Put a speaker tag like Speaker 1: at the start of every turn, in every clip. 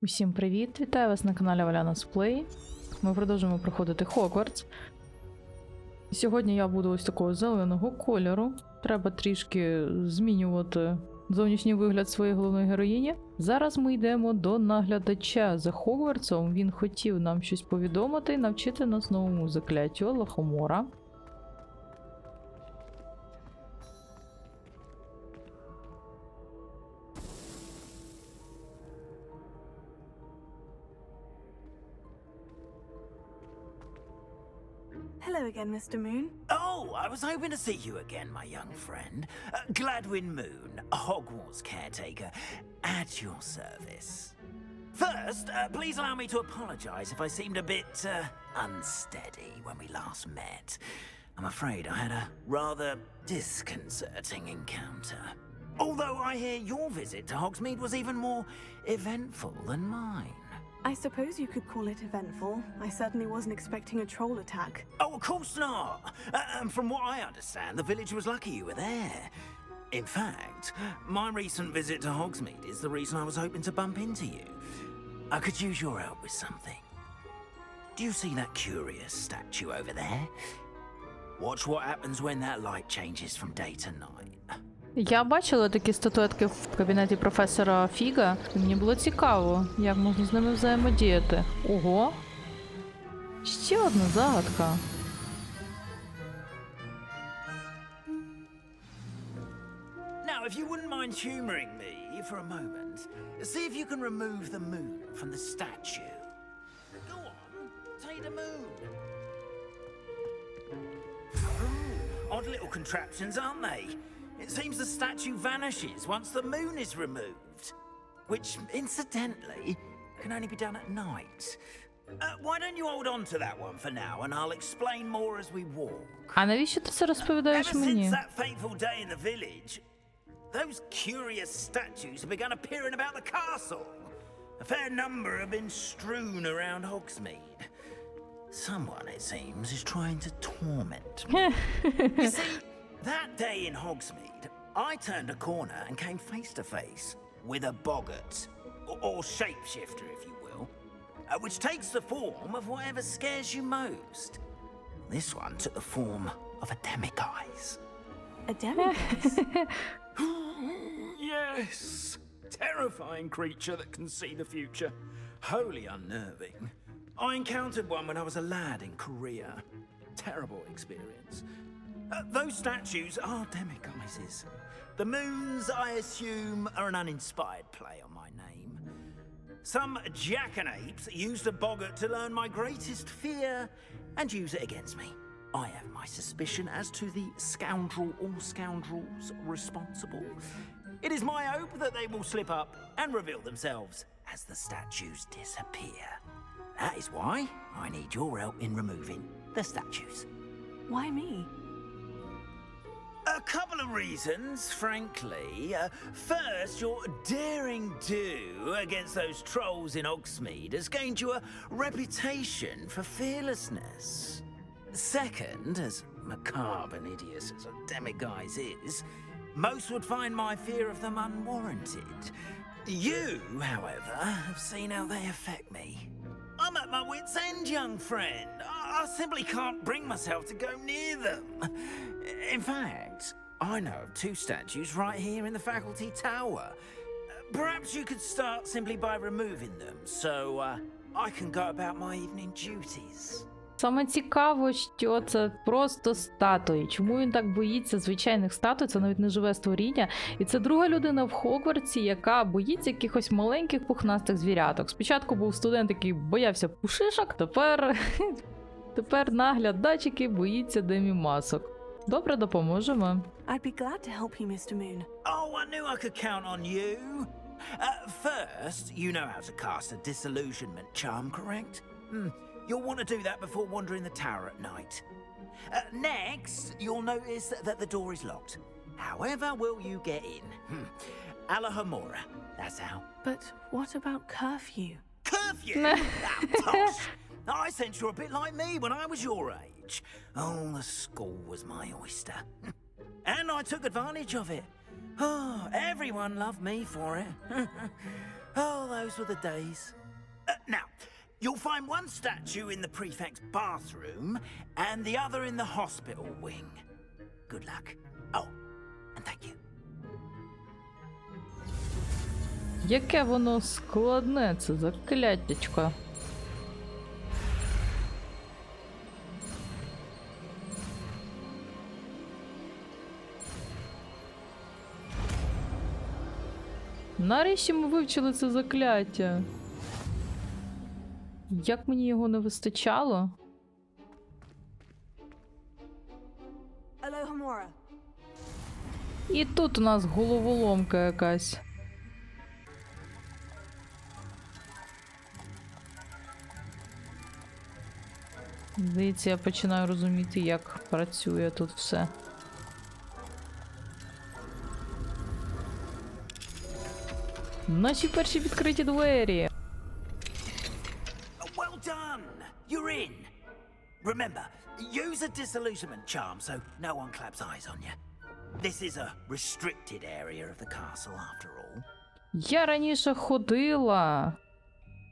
Speaker 1: Усім привіт! Вітаю вас на каналі Оляна Плей. Ми продовжуємо проходити Hogwarts. Сьогодні я буду ось такого зеленого кольору. Треба трішки змінювати зовнішній вигляд своєї головної героїні. Зараз ми йдемо до наглядача за Хогвартсом. Він хотів нам щось повідомити і навчити нас новому закляттю Алохомора.
Speaker 2: Hello again, Mr. Moon.
Speaker 3: Oh, I was hoping to see you again, my young friend. Gladwin Moon, Hogwarts caretaker, at your service. First, please allow me to apologize if I seemed a bit unsteady when we last met. I'm afraid I had a rather disconcerting encounter. Although I hear your visit to Hogsmeade was even more eventful than mine.
Speaker 2: I suppose you could call it eventful. I certainly wasn't expecting a troll attack.
Speaker 3: Oh, of course not. From what I understand, the village was lucky you were there. In fact, my recent visit to Hogsmeade is the reason I was hoping to bump into you. I could use your help with something. Do you see that curious statue over there? Watch what happens when that light changes from day to night.
Speaker 1: Я бачила такі статуетки в кабінеті професора Фіга, і мені було цікаво, як можна з ними взаємодіяти. Ого! Ще одна загадка.
Speaker 3: Now, if you wouldn't mind humoring me for a moment, see if you can remove the moon from the statue. Go on, take the moon. Oh, odd little contraptions, aren't they? It seems the statue vanishes once the moon is removed. Which, incidentally, can only be done at night. Why don't you hold on to that one for now, and I'll explain more as we walk.
Speaker 1: А навіщо ти це розповідаєш
Speaker 3: Ever
Speaker 1: мені?
Speaker 3: since that fateful day in the village, those curious statues have begun appearing about the castle. A fair number have been strewn around Hogsmeade. Someone, it seems, is trying to torment me. You see, that day in Hogsmeade, I turned a corner and came face to face with a boggart, or shapeshifter if you will, which takes the form of whatever scares you most. This one took the form of a demiguise.
Speaker 2: A demiguise?
Speaker 3: Yes! Terrifying creature that can see the future. Wholly unnerving. I encountered one when I was a lad in Korea. Terrible experience. Those statues are demiguises. The moons, I assume, are an uninspired play on my name. Some jackanapes used a boggart to learn my greatest fear and use it against me. I have my suspicion as to the scoundrel or scoundrels responsible. It is my hope that they will slip up and reveal themselves as the statues disappear. That is why I need your help in removing the statues.
Speaker 2: Why me?
Speaker 3: A couple of reasons, frankly. First, your daring do against those trolls in Hogsmeade has gained you a reputation for fearlessness. Second, as macabre and hideous as a demiguise is, most would find my fear of them unwarranted. You, however, have seen how they affect me. I'm at my wit's end, young friend. I simply can't bring myself to go near them. In fact, I know of two statues right here in the faculty tower. Perhaps you could start simply by removing them, so I can go about my evening duties.
Speaker 1: Саме цікаво, що це просто статуї. Чому він так боїться звичайних статуй? Це навіть не живе створіння. І це друга людина в Хогвартсі, яка боїться якихось маленьких пухнастих звіряток. Спочатку був студент, який боявся пушишок, тепер наглядач, який боїться демімасок. Добре, допоможемо.
Speaker 2: I'd be glad to help you, Mr. Moon.
Speaker 3: Oh, I knew I could count on you. First, you know how to cast a disillusionment charm, correct? You'll want to do that before wandering the tower at night. Next, you'll notice that the door is locked. However will you get in? Alохомора, that's how.
Speaker 2: But what about curfew?
Speaker 3: Curfew? Tosh! I sense you're a bit like me when I was your age. Oh, the school was my oyster. And I took advantage of it. Oh, everyone loved me for it. Oh, those were the days. Now, you'll find one statue in the prefect's bathroom and the other in the hospital wing. Good luck. Oh, and thank you.
Speaker 1: Яке воно складне, це закляттячко. Нарешті ми вивчили це закляття. Як мені його не вистачало?
Speaker 2: Алохомора.
Speaker 1: І тут у нас головоломка якась. Здається, я починаю розуміти, як працює тут все. Наші перші відкриті двері.
Speaker 3: Well done! You're in. Remember, use a disillusionment charm so no one claps eyes on you. This is a restricted area of the castle after all.
Speaker 1: Я раніше ходила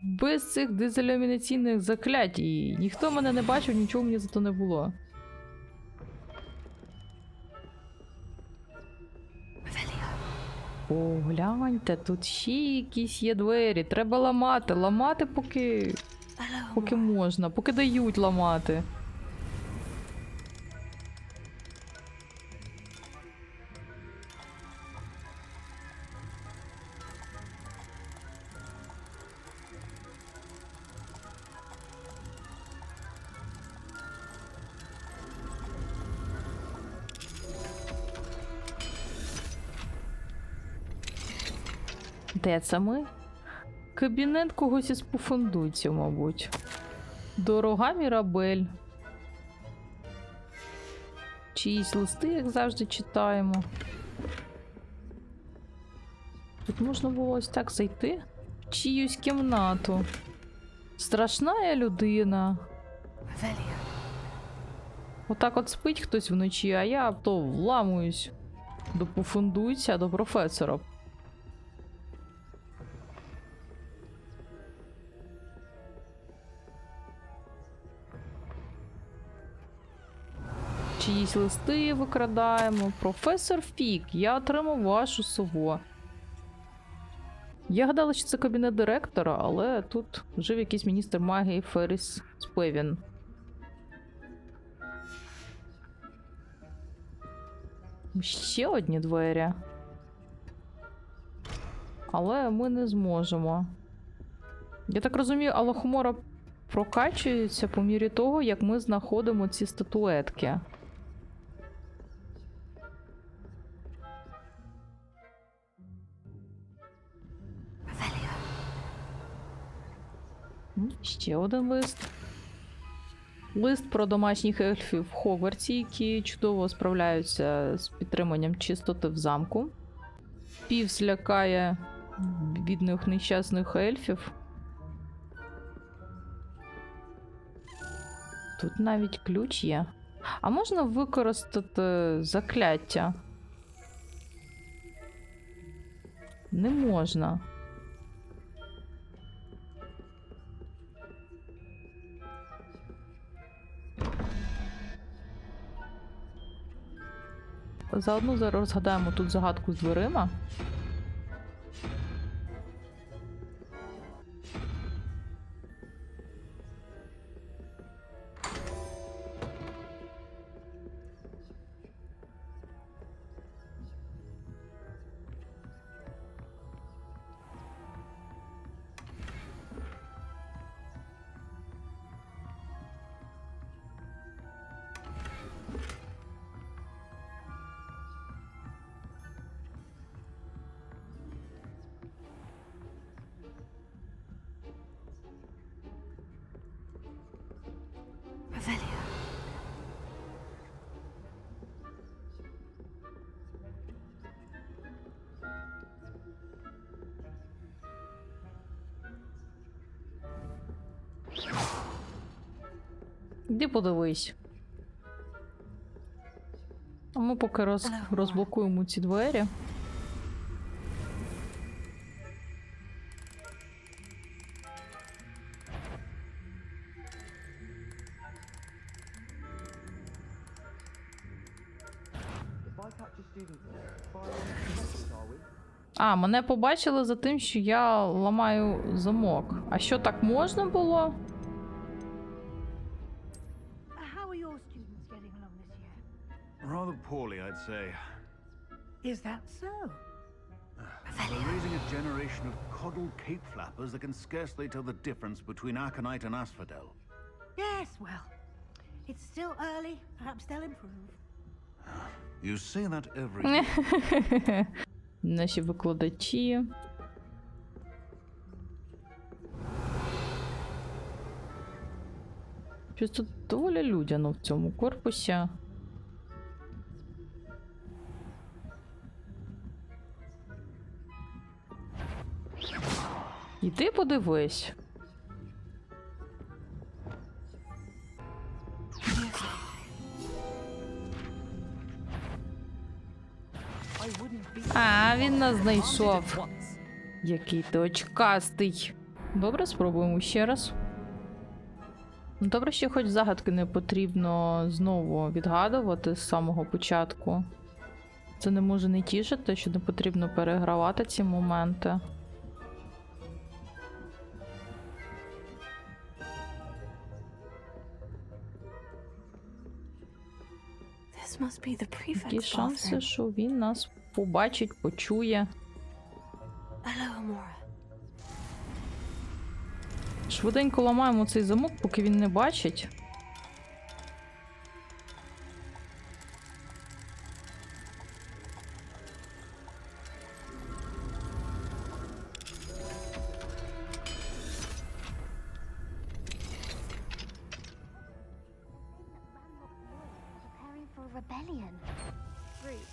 Speaker 1: без цих дезілюмінаційних заклять, і ніхто мене не бачив, нічого мені за то не було. О, гляньте, тут ще якісь є двері. Треба ламати. Ламати поки можна, поки дають ламати. Де це ми? Кабінет когось із пуфандуців, мабуть. Дорога Мірабель. Чиїсь листи, як завжди, читаємо. Тут можна було ось так зайти в чиюсь кімнату. Страшна людина. Отак от спить хтось вночі, а я то вламуюсь до пуфандуця, до професора. Чиїсь листи викрадаємо. Професор Фік, я отримав вашу сову. Я гадала, що це кабінет директора, але тут жив якийсь міністр магії Ферріс Спевін. Ще одні двері. Але ми не зможемо. Я так розумію, Алохомора прокачується по мірі того, як ми знаходимо ці статуетки. Ще один лист. Лист про домашніх ельфів в Хогвартсі, які чудово справляються з підтриманням чистоти в замку. Півз лякає бідних нещасних ельфів. Тут навіть ключ є. А можна використати закляття? Не можна. Заодно зараз розгадаємо тут загадку з дверима. Іди подивись. А ми поки розблокуємо ці двері. А, мене побачили за тим, що я ламаю замок. А що, так можна було?
Speaker 4: How are your students getting along this year?
Speaker 5: Rather poorly, I'd say.
Speaker 4: Is that so?
Speaker 5: We're raising a generation of coddled cape flappers that can scarcely tell the difference between aconite and asphodel.
Speaker 4: Yes, well, it's still early. Perhaps they'll improve.
Speaker 5: You say that every year.
Speaker 1: Наші викладачі. Щось тут доволі людяно в цьому корпусі. Іди подивись. А, він нас знайшов. Який ти очкастий. Добре, спробуємо ще раз. Добре, що хоч загадки не потрібно знову відгадувати з самого початку. Це не може не тішити, що не потрібно перегравати ці моменти.
Speaker 2: This must be the
Speaker 1: Які
Speaker 2: prefect's
Speaker 1: шанси,
Speaker 2: bathroom.
Speaker 1: що він нас побачить, почує.
Speaker 2: Алохомора.
Speaker 1: Швиденько ламаємо цей замок, поки він не бачить.
Speaker 6: Preparing for a rebellion. Rude.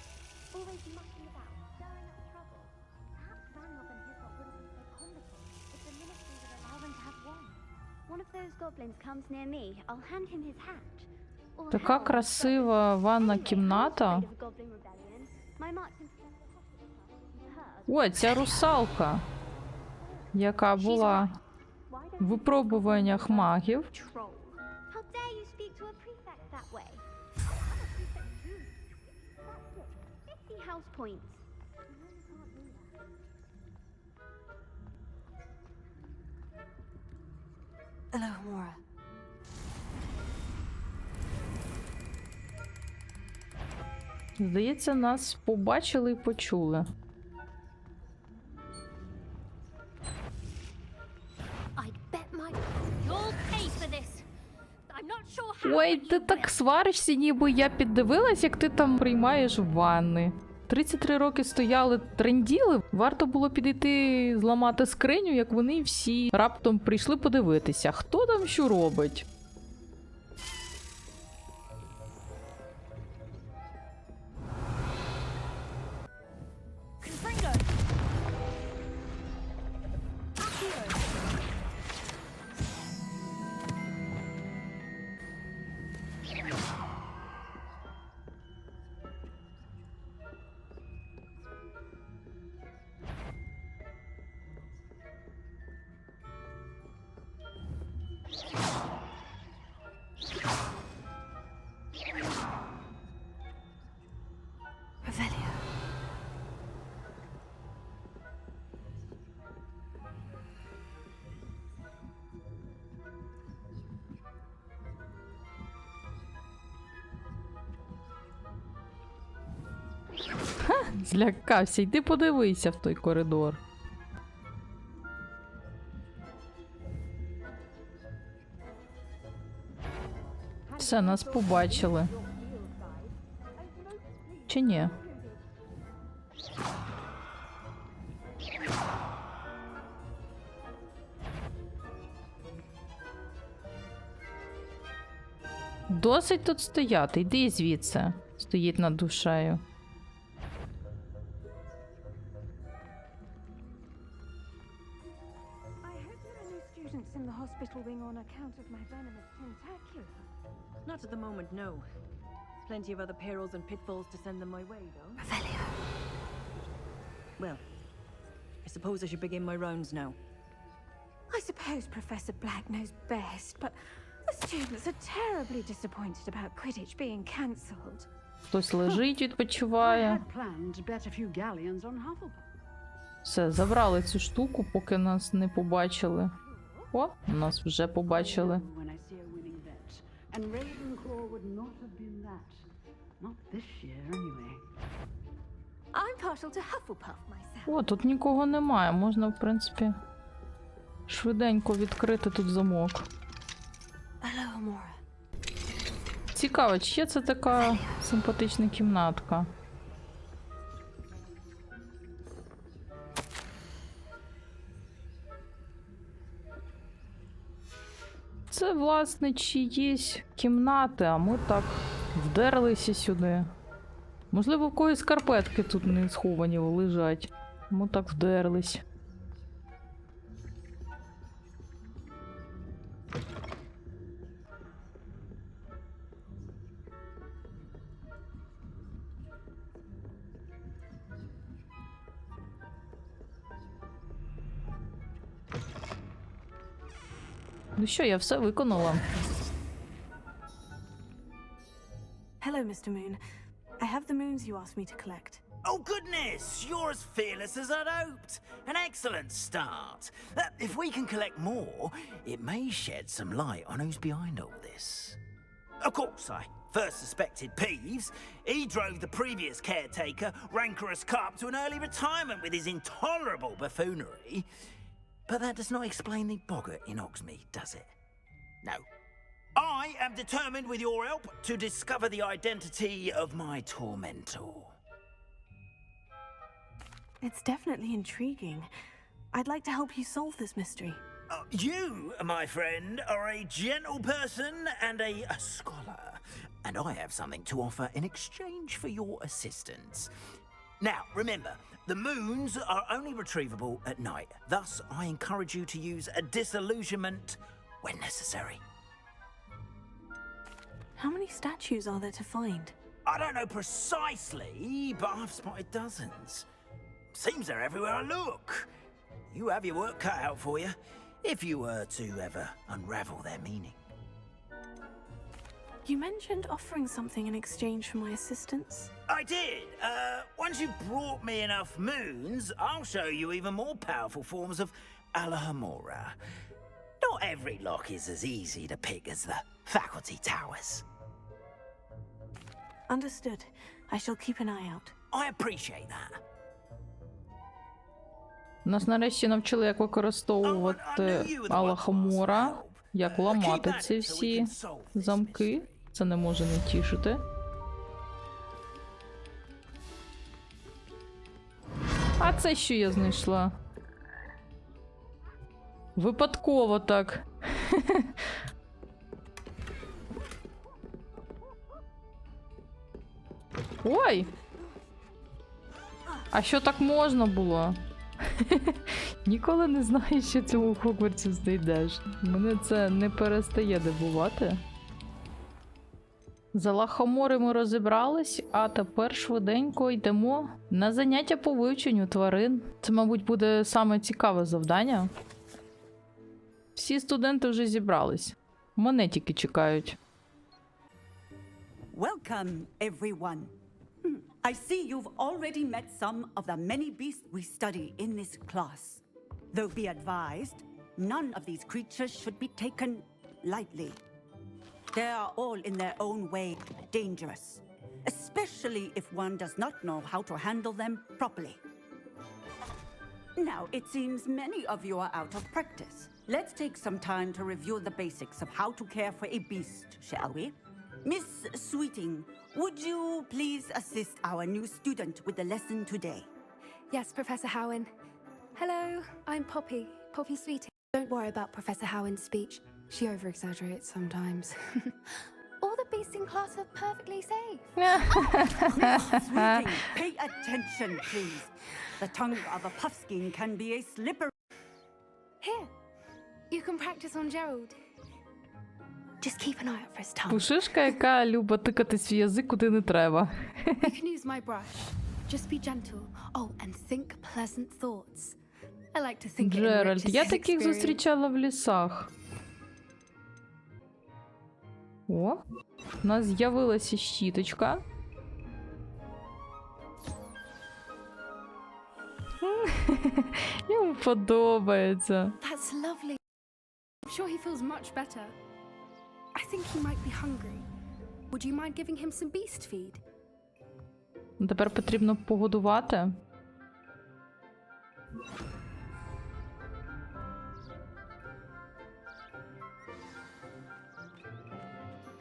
Speaker 6: Always mucking about, stirring up trouble. Perhaps Ranrock and his lot wouldn't be so combative if the ministry would allow them to have one. One of those goblins comes near me, I'll hand him his hat. Or
Speaker 1: Така
Speaker 6: hell,
Speaker 1: красива ванна
Speaker 6: anyway, I'm
Speaker 1: кімната.
Speaker 6: afraid of a goblin rebellion. My marching squad will have to be heard.
Speaker 1: Ой, ця русалка, яка була
Speaker 6: Why don't
Speaker 1: в
Speaker 6: you
Speaker 1: випробуваннях магів.
Speaker 6: troll? How dare you speak to a prefect that way? I'm a prefect too. That's it. 50 house points.
Speaker 2: Алохомора.
Speaker 1: Здається, нас побачили і почули.
Speaker 6: I'd bet my you'll pay for this. I'm not sure how.
Speaker 1: Ой, ти так сваришся, ніби я піддивилась, як ти там приймаєш ванни. 33 роки стояли, тренділи. Варто було підійти зламати скриню, як вони всі раптом прийшли подивитися, хто там що робить.
Speaker 2: Revelio.
Speaker 1: Злякався, йди подивися в той коридор. Все, нас побачили. Чи ні? Досить тут стояти, йди звідси. Стоїть над душею.
Speaker 4: I hope there are no students in the hospital wing on account of my venomous tentacular.
Speaker 7: Not at the moment, no. Plenty of other perils and pitfalls to send them my way, though.
Speaker 2: Revelio.
Speaker 7: Well, I suppose I should begin my rounds now.
Speaker 4: I suppose Professor Black knows best, but the students are terribly disappointed about Quidditch being cancelled.
Speaker 1: Хтось лежить, відпочиває. Все, забрали цю штуку, поки нас не побачили. О, нас вже побачили.
Speaker 4: I'm partial to Hufflepuff myself.
Speaker 1: О, тут нікого немає. Можна, в принципі, швиденько відкрити тут замок.
Speaker 2: Алохомора.
Speaker 1: Цікаво, чи це така симпатична кімнатка? Це, власне, чиїсь кімнати, а ми так вдерлися сюди. Можливо, в когось скарпетки тут не сховані лежать. Ми так вдерлись. Ну що, я все виконала.
Speaker 2: Hello, Mr. Moon. I have the moons you asked me to collect.
Speaker 3: Oh, goodness! You're as fearless as I'd hoped. An excellent start. If we can collect more, it may shed some light on who's behind all this. Of course, I first suspected Peeves. He drove the previous caretaker, Rancorous Carp, to an early retirement with his intolerable buffoonery. But that does not explain the boggart in Hogsmeade, does it? No. I am determined, with your help, to discover the identity of my tormentor.
Speaker 2: It's definitely intriguing. I'd like to help you solve this mystery.
Speaker 3: You, my friend, are a gentle person and a scholar, and I have something to offer in exchange for your assistance. Now, remember, the moons are only retrievable at night. Thus, I encourage you to use a disillusionment when necessary.
Speaker 2: How many statues are there to find?
Speaker 3: I don't know precisely, but I've spotted dozens. Seems they're everywhere I look. You have your work cut out for you, if you were to ever unravel their meaning.
Speaker 2: You mentioned offering something in exchange for my assistance.
Speaker 3: I did. Once you've brought me enough moons, I'll show you even more powerful forms of Alохомора. Not every lock is as easy to pick as the faculty towers.
Speaker 2: Understood. I shall keep an eye out.
Speaker 3: I appreciate that.
Speaker 1: Нас нарешті навчили, як використовувати Алохомора, як ламати ці всі замки. Це не може не тішити. А це що я знайшла? Випадково так. Ой! А що так можна було? Ніколи не знаєш, що цього в Хогвартсі знайдеш. Мене це не перестає дивувати. З Алохомори ми розібрались, а тепер швиденько йдемо на заняття по вивченню тварин. Це, мабуть, буде саме цікаве завдання. Всі студенти вже зібрались. Мене тільки чекають.
Speaker 8: Welcome, everyone. I see you've already met some of the many beasts we study in this class. Though be advised, none of these creatures should be taken lightly. They are all in their own way dangerous, especially if one does not know how to handle them properly. Now, it seems many of you are out of practice. Let's take some time to review the basics of how to care for a beast, shall we? Miss Sweeting, would you please assist our new student with the lesson today?
Speaker 4: Yes, Professor Howen. Hello, I'm Poppy, Poppy Sweeting. Don't worry about Professor Howen's speech. She over-exaggerates sometimes. All the beasts in class are perfectly safe.
Speaker 8: Miss Sweeting, pay attention, please. The tongue of a puffskein can be a slippery...
Speaker 4: Here, you can practice on Gerald. Just keep an eye out for his tongue.
Speaker 1: Пушишка, яка любить тикати свій язик, куди не треба.
Speaker 4: You can use my brush. Just be gentle. Oh, and think pleasant thoughts. I like to think it
Speaker 1: Джеральд,
Speaker 4: enriches
Speaker 1: я
Speaker 4: his
Speaker 1: таких
Speaker 4: experience.
Speaker 1: зустрічала в лісах. О, у нас з'явилася щіточка. Йому подобається.
Speaker 4: That's lovely. I'm sure he feels much better. I think he might be hungry. Would you mind giving him some beast feed?
Speaker 1: Тепер потрібно погодувати.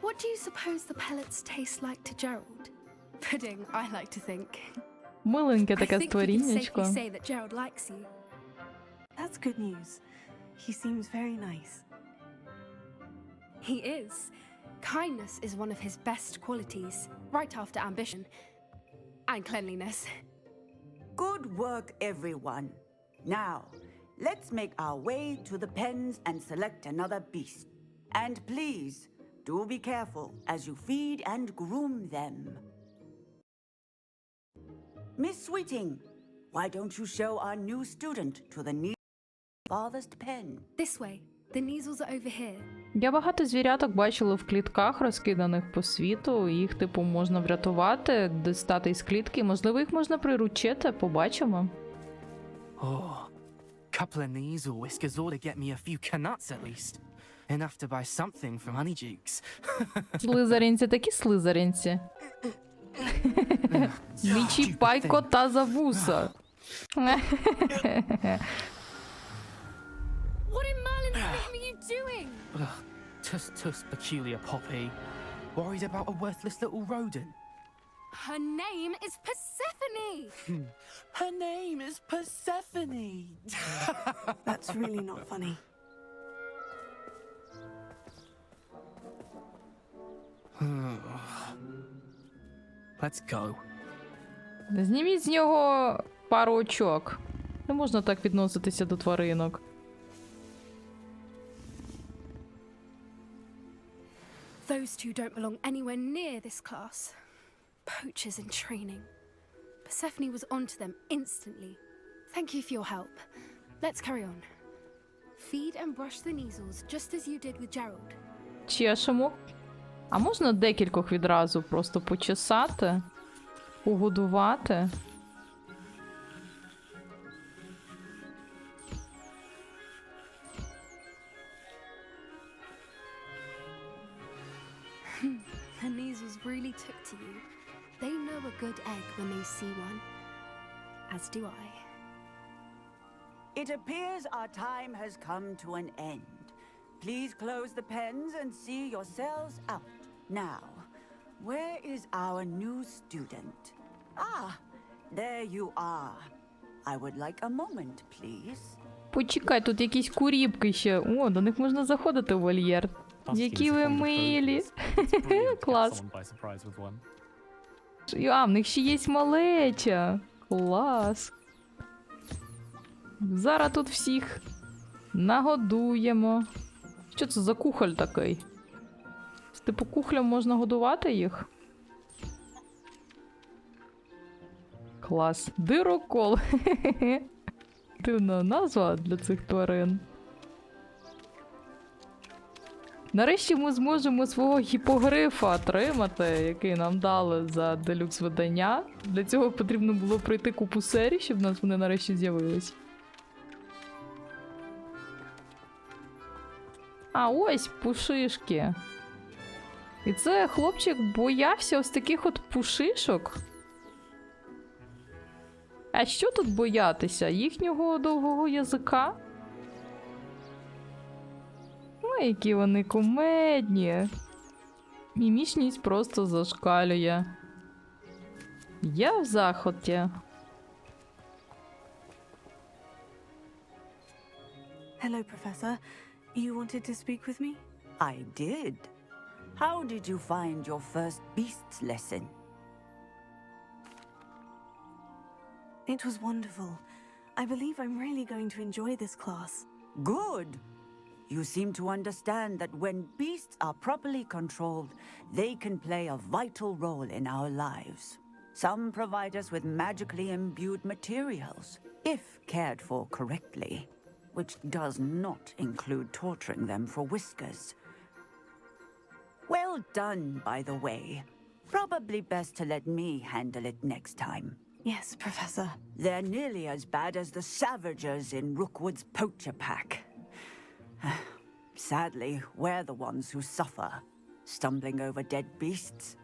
Speaker 4: What do you suppose the pellets taste like to Gerald? Pudding, I like to think.
Speaker 1: Миленьке
Speaker 4: I
Speaker 1: таке
Speaker 4: think we can
Speaker 1: створіннячко.
Speaker 4: safely say that Gerald likes you.
Speaker 2: That's good news. He seems very nice.
Speaker 4: He is. Kindness is one of his best qualities, right after ambition and cleanliness.
Speaker 8: Good work, everyone. Now, let's make our way to the pens and select another beast. And please, do be careful as you feed and groom them. Miss Sweeting, why don't you show our new student to the farthest pen?
Speaker 4: This way. The measles are over here.
Speaker 1: Я багато звіряток бачила в клітках, розкиданих по світу. Їх, типу, можна врятувати, дістати із клітки. Можливо, їх можна приручити, побачимо.
Speaker 9: Oh, couple of Neasel whiskers ought to get me a few canuts at least. Enough to buy something from Honeydukes.
Speaker 1: Слизаринці такі слизаринці. Не чіпай кота за вуса.
Speaker 4: What in Merlin's name are you doing?
Speaker 9: Ugh, tuss, peculiar Poppy. Worried about a worthless little rodent.
Speaker 4: Her name is Persephone.
Speaker 9: Her name is Persephone.
Speaker 2: That's really not funny.
Speaker 9: Let's go.
Speaker 1: Зніміть з нього пару очок. Не можна так відноситися до тваринок.
Speaker 4: Those two don't belong anywhere near this class. Poachers in training. Persephone was onto them instantly. Thank you for your help. Let's carry on. Feed and brush the Neasels just as you did with Gerald.
Speaker 1: Чешемо. А можна декількох відразу просто почесати, погодувати?
Speaker 4: The Neasels really took to you. They know a good egg when they see one. As do I.
Speaker 8: It appears our time has come to an end. Please close the pens and see yourselves out. Now, where is our new student? Ah, there you are. I would like a moment, please.
Speaker 1: Почекай, тут якісь куріпки ще. О, до них можна заходити у вольєр. Які ви милі. Клас. А, в них ще є малеча. Клас. Зараз тут всіх нагодуємо. Що це за кухоль такий? Типу кухлем можна годувати їх? Клас. Дирокол. Дивна назва для цих тварин. Нарешті ми зможемо свого гіпогрифа отримати, який нам дали за делюкс видання. Для цього потрібно було пройти купу серій, щоб в нас вони нарешті з'явились. А ось пушишки. І це хлопчик боявся ось таких от пушишок. А що тут боятися? Їхнього довгого язика? Ну, які вони кумедні. Мімічність просто зашкалює. Я в захваті.
Speaker 2: Hello, Professor. You wanted to speak with me?
Speaker 8: I did. How did you find your first beasts lesson?
Speaker 2: It was wonderful. I believe I'm really going to enjoy this class.
Speaker 8: Good. You seem to understand that when beasts are properly controlled, they can play a vital role in our lives. Some provide us with magically imbued materials, if cared for correctly, which does not include torturing them for whiskers. Well done, by the way. Probably best to let me handle it next time.
Speaker 2: Yes, Professor.
Speaker 8: They're nearly as bad as the Savagers in Rookwood's poacher pack. Sadly, we're the ones who suffer, stumbling over dead beasts.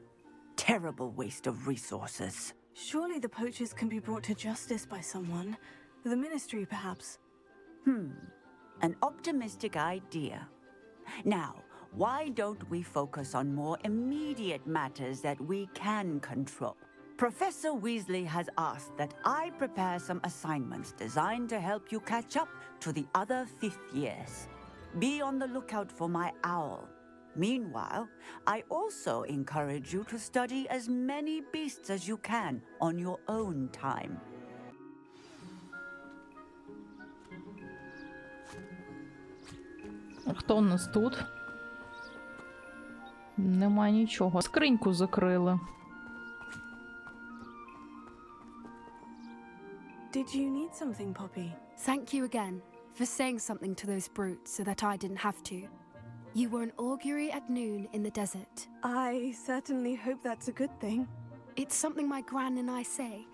Speaker 8: Terrible waste of resources.
Speaker 2: Surely the poachers can be brought to justice by someone. The Ministry, perhaps.
Speaker 8: An optimistic idea. Now, why don't we focus on more immediate matters that we can control? Professor Weasley has asked that I prepare some assignments designed to help you catch up to the other fifth years. Be on the lookout for my owl. Meanwhile, I also encourage you to study as many beasts as you can on your own time.
Speaker 1: Хто у нас тут? Нема нічого. Скриньку закрили.
Speaker 2: Did you need something, Poppy?
Speaker 4: Thank you again for saying something to those brutes so that I didn't have to. You were an augury at noon in the desert.
Speaker 2: I certainly hope that's a good thing.
Speaker 4: It's something my gran and I say.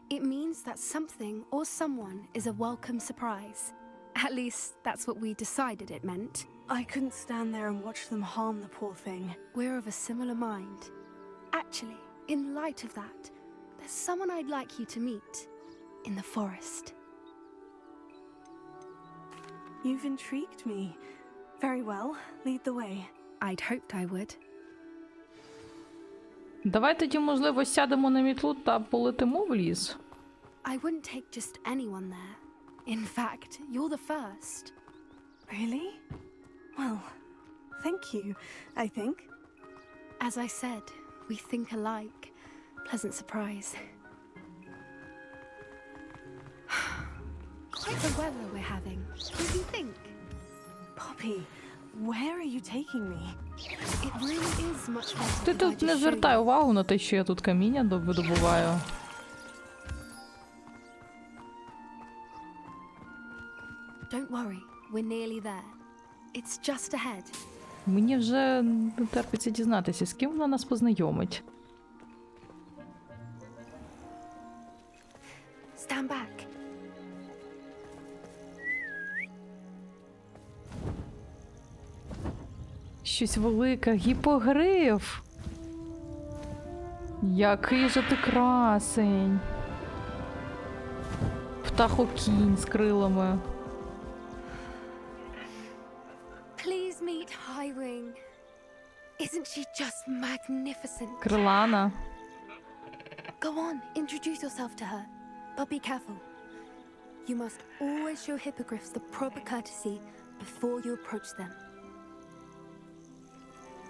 Speaker 4: It means that something or someone is a welcome surprise. At least that's what we decided it meant.
Speaker 2: I couldn't stand there and watch them harm the poor thing.
Speaker 4: We're of a similar mind. Actually, in light of that, there's someone I'd like you to meet. In the forest.
Speaker 2: You've intrigued me. Very well, lead the way.
Speaker 4: I'd hoped I would.
Speaker 1: Давай тоді, можливо, сядемо на мітлу та полетимо в ліс.
Speaker 4: I wouldn't take just anyone there. In fact, you're the first.
Speaker 2: Really? Well, thank you, I think.
Speaker 4: As I said, we think alike. Pleasant surprise. Quite the weather we're having. What do you think?
Speaker 2: Poppy, where are you taking me?
Speaker 4: It really is much better
Speaker 1: Ти
Speaker 4: than I
Speaker 1: тут не
Speaker 4: just showed
Speaker 1: звертай
Speaker 4: you.
Speaker 1: увагу на те, що я тут каміння видобуваю.
Speaker 4: Don't worry, we're nearly there. It's just ahead.
Speaker 1: Мені вже не терпиться дізнатися, з ким вона нас познайомить.
Speaker 4: Stand back.
Speaker 1: Щось велике, гіпогриф. Який же ти красень. Птахокінь з крилами.
Speaker 4: Please meet Highwing. Isn't she just magnificent?
Speaker 1: Крилана.
Speaker 4: Go on, introduce yourself to her. But be careful. You must always show hippogriffs the proper courtesy before you approach them.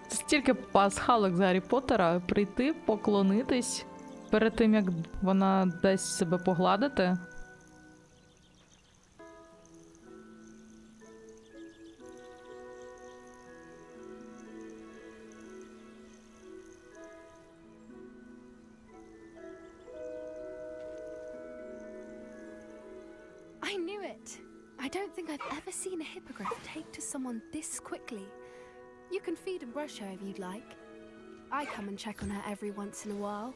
Speaker 1: Стільки пасхалок з Гаррі Поттера прийти, поклонитись перед тим, як вона дасть себе погладити.
Speaker 4: I knew it. I don't think I've ever seen a hippogriff take to someone this quickly. You can feed and brush her if you'd like. I come and check on her every once in a while.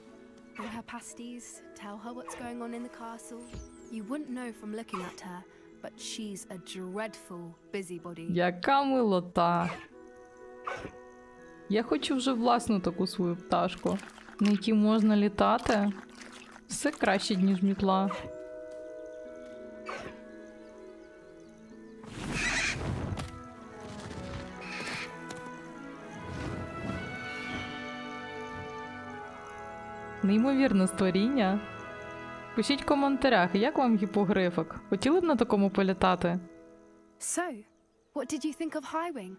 Speaker 4: Bring her pasties, tell her what's going on in the castle. You wouldn't know from looking at her, but she's a dreadful busybody.
Speaker 1: Яка милота. Я хочу вже власну таку свою пташку, на якій можна літати. Все краще, ніж мітла. Неймовірне створіння. Пишіть в коментарях, як вам гіпогрифик? Хотіли б на такому політати?
Speaker 4: So, what did you think of Highwing?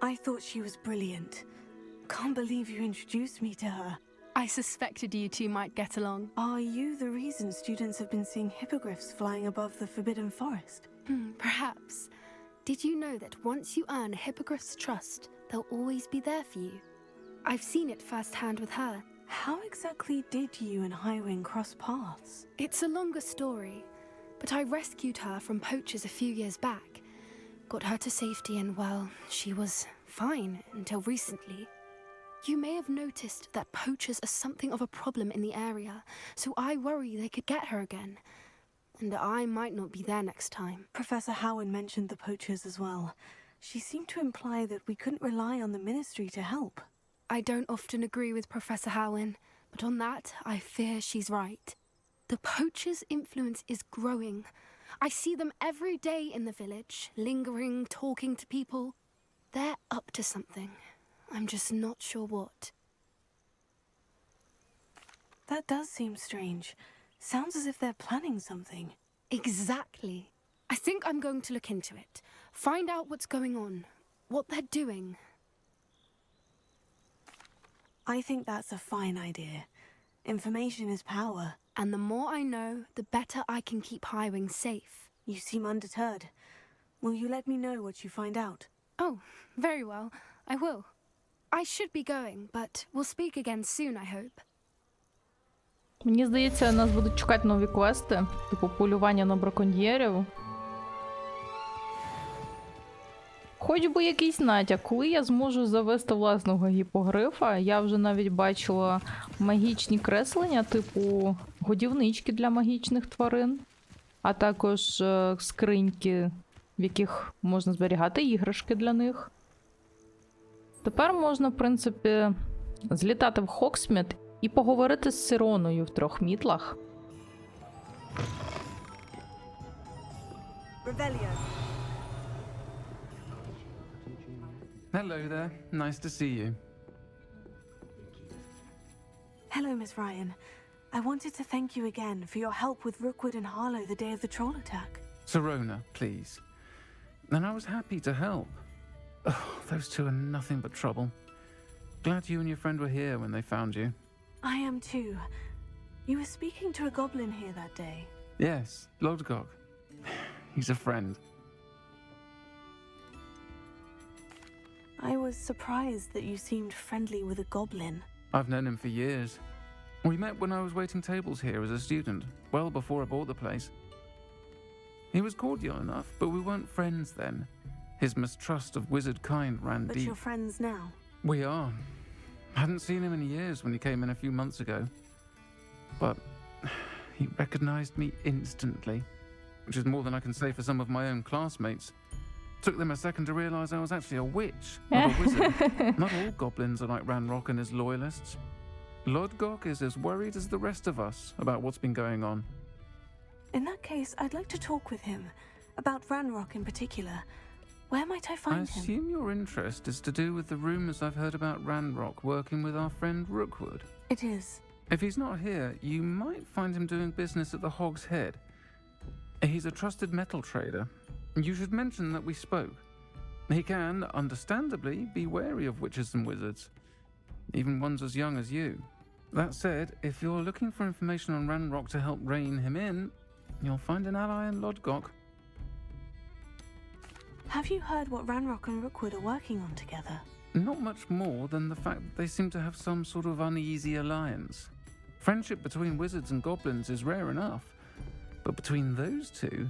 Speaker 2: I thought she was brilliant. Can't believe you introduced me to her.
Speaker 4: I suspected you two might get along.
Speaker 2: Are you the reason students have been seeing hippogriffs flying above the Forbidden Forest?
Speaker 4: Perhaps. Did you know that once you earn a hippogriff's trust, they'll always be there for you? I've seen it firsthand with her.
Speaker 2: How exactly did you and Highwing cross paths?
Speaker 4: It's a longer story, but I rescued her from poachers a few years back. Got her to safety and, well, she was fine until recently. You may have noticed that poachers are something of a problem in the area, so I worry they could get her again. And I might not be there next time.
Speaker 2: Professor Howen mentioned the poachers as well. She seemed to imply that we couldn't rely on the ministry to help.
Speaker 4: I don't often agree with Professor Howen, but on that, I fear she's right. The poachers' influence is growing. I see them every day in the village, lingering, talking to people. They're up to something. I'm just not sure what.
Speaker 2: That does seem strange. Sounds as if they're planning something.
Speaker 4: Exactly. I think I'm going to look into it. Find out what's going on, what they're doing.
Speaker 2: I think that's a fine idea. Information is power.
Speaker 4: And the more I know, the better I can keep Highwing safe.
Speaker 2: You seem undeterred. Will you let me know what you find out?
Speaker 4: Oh, very well. I will. I should be going, but we'll speak again soon, I hope.
Speaker 1: Мені здається, нас будуть чекати нові квести, типу полювання на браконьєрів. Хоч би якийсь натяк, коли я зможу завести власного гіпогрифа, я вже навіть бачила магічні креслення, типу годівнички для магічних тварин, а також скриньки, в яких можна зберігати іграшки для них. Тепер можна, в принципі, злітати в Хогсмід і поговорити з Сироною в 3 мітлах.
Speaker 10: Hello there. Nice to see you.
Speaker 2: Hello, Miss Ryan. I wanted to thank you again for your help with Rookwood and Harlow the day of the troll attack.
Speaker 10: Sirona, please. And I was happy to help. Oh, those two are nothing but trouble. Glad you and your friend were here when they found you.
Speaker 2: I am too. You were speaking to a goblin here that day.
Speaker 10: Yes, Lodgok. He's a friend.
Speaker 2: I was surprised that you seemed friendly with a goblin.
Speaker 10: I've known him for years. We met when I was waiting tables here as a student, well before I bought the place. He was cordial enough, but we weren't friends then. His mistrust of wizard kind ran
Speaker 2: But
Speaker 10: deep.
Speaker 2: you're friends now.
Speaker 10: We are. Hadn't seen him in years when he came in a few months ago. But he recognized me instantly, which is more than I can say for some of my own classmates. Took them a second to realize I was actually a witch, not a wizard. Not all goblins are like Ranrock and his loyalists. Lodgok is as worried as the rest of us about what's been going on.
Speaker 2: In that case, I'd like to talk with him. About Ranrock in particular. Where might I find him?
Speaker 10: I assume your interest is to do with the rumors I've heard about Ranrock working with our friend Rookwood.
Speaker 2: It is.
Speaker 10: If he's not here, you might find him doing business at the Hog's Head. He's a trusted metal trader. You should mention that we spoke. He can, understandably, be wary of witches and wizards, even ones as young as you. That said, if you're looking for information on Ranrock to help rein him in, you'll find an ally in Lodgok.
Speaker 2: Have you heard what Ranrock and Rookwood are working on together?
Speaker 10: Not much more than the fact that they seem to have some sort of uneasy alliance. Friendship between wizards and goblins is rare enough, but between those two,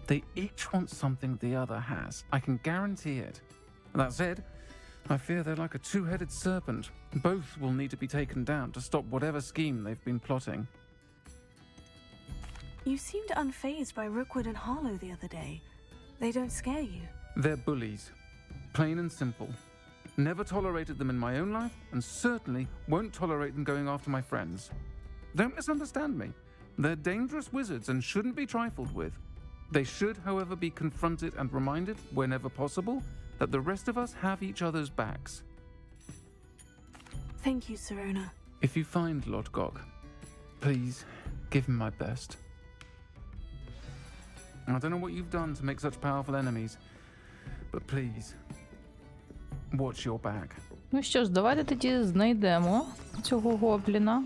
Speaker 10: they each want something the other has. I can guarantee it. That said, I fear they're like a two-headed serpent. Both will need to be taken down to stop whatever scheme they've been plotting.
Speaker 2: You seemed unfazed by Rookwood and Harlow the other day. They don't scare you.
Speaker 10: They're bullies. Plain and simple. Never tolerated them in my own life, and certainly won't tolerate them going after my friends. Don't misunderstand me. They're dangerous wizards and shouldn't be trifled with. They should, however, be confronted and reminded, whenever possible, that the rest of us have each other's backs.
Speaker 2: Thank you, Sirona.
Speaker 10: If you find Lodgok, please give him my best. I don't know what you've done to make such powerful enemies, but please, watch your back.
Speaker 1: Ну що ж, давайте тоді знайдемо цього гобліна.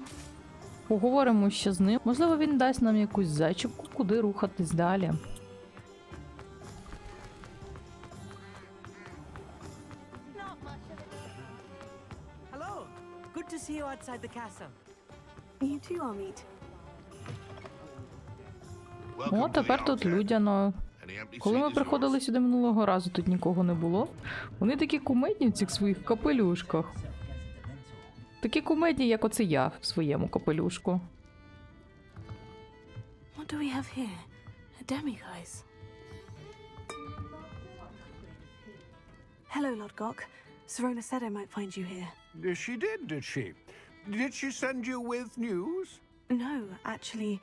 Speaker 1: Поговоримо ще з ним. Можливо, він дасть нам якусь зачіпку, куди рухатись далі.
Speaker 11: Hello. Good to see you outside the castle.
Speaker 2: You too, Amit.
Speaker 1: О, тепер тут людяно. Коли ми приходили сюди минулого разу, тут нікого не було. Вони такі кумедні в цих своїх капелюшках. Такі кумедні, як оце я в своєму капелюшку.
Speaker 2: What do we have here? A demiguise. Hello, Lodgok. Serona said I might find you here.
Speaker 5: She did she? Did she send you with news?
Speaker 2: No, actually,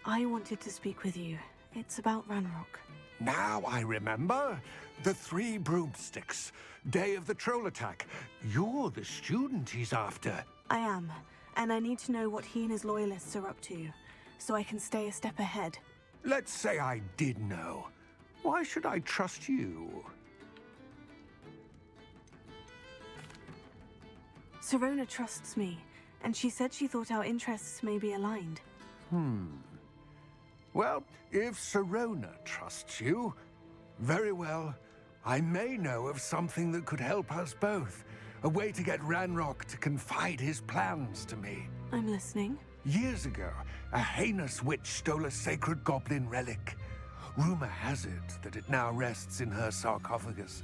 Speaker 2: I wanted to speak with you. It's about Ranrock.
Speaker 12: Now I remember. The 3 broomsticks. Day of the troll attack. You're the student he's after.
Speaker 2: I am, and I need to know what he and his loyalists are up to, so I can stay a step ahead.
Speaker 12: Let's say I did know. Why should I trust you?
Speaker 2: Serona trusts me, and she said she thought our interests may be aligned.
Speaker 12: Well, if Serona trusts you, very well. I may know of something that could help us both. A way to get Ranrock to confide his plans to me.
Speaker 2: I'm listening.
Speaker 12: Years ago, a heinous witch stole a sacred goblin relic. Rumor has it that it now rests in her sarcophagus.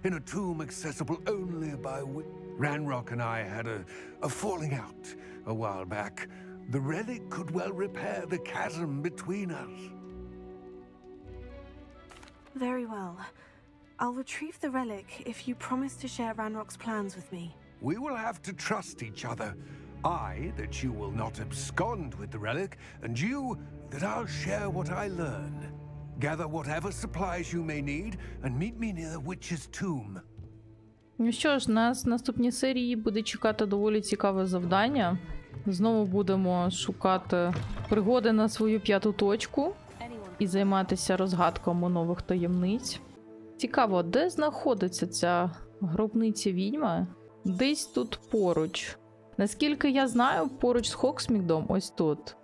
Speaker 12: In a tomb accessible only by Ranrock and I had a falling out a while back. The relic could well repair the chasm between us.
Speaker 2: Very well. I'll retrieve the relic if you promise to share Ranrock's plans with me.
Speaker 12: We will have to trust each other. I, that you will not abscond with the relic, and you, that I'll share what I learn. Gather whatever supplies you may need, and meet me near the witch's tomb.
Speaker 1: Ну що ж, нас в наступній серії буде чекати доволі цікаве завдання. Знову будемо шукати пригоди на свою 5-ту точку і займатися розгадками нових таємниць. Цікаво, де знаходиться ця гробниця відьми? Десь тут поруч. Наскільки я знаю, поруч з Хогсмідом, ось тут,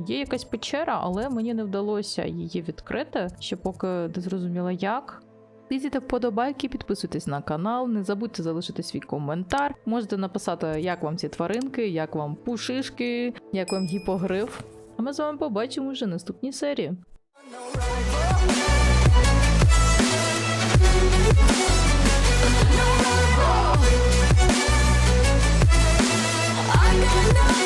Speaker 1: є якась печера, але мені не вдалося її відкрити, ще поки не зрозуміла як. Тицяйте вподобайки, підписуйтесь на канал, не забудьте залишити свій коментар. Можете написати, як вам ці тваринки, як вам пушишки, як вам гіпогриф. А ми з вами побачимо вже в наступній серії.
Speaker 13: I got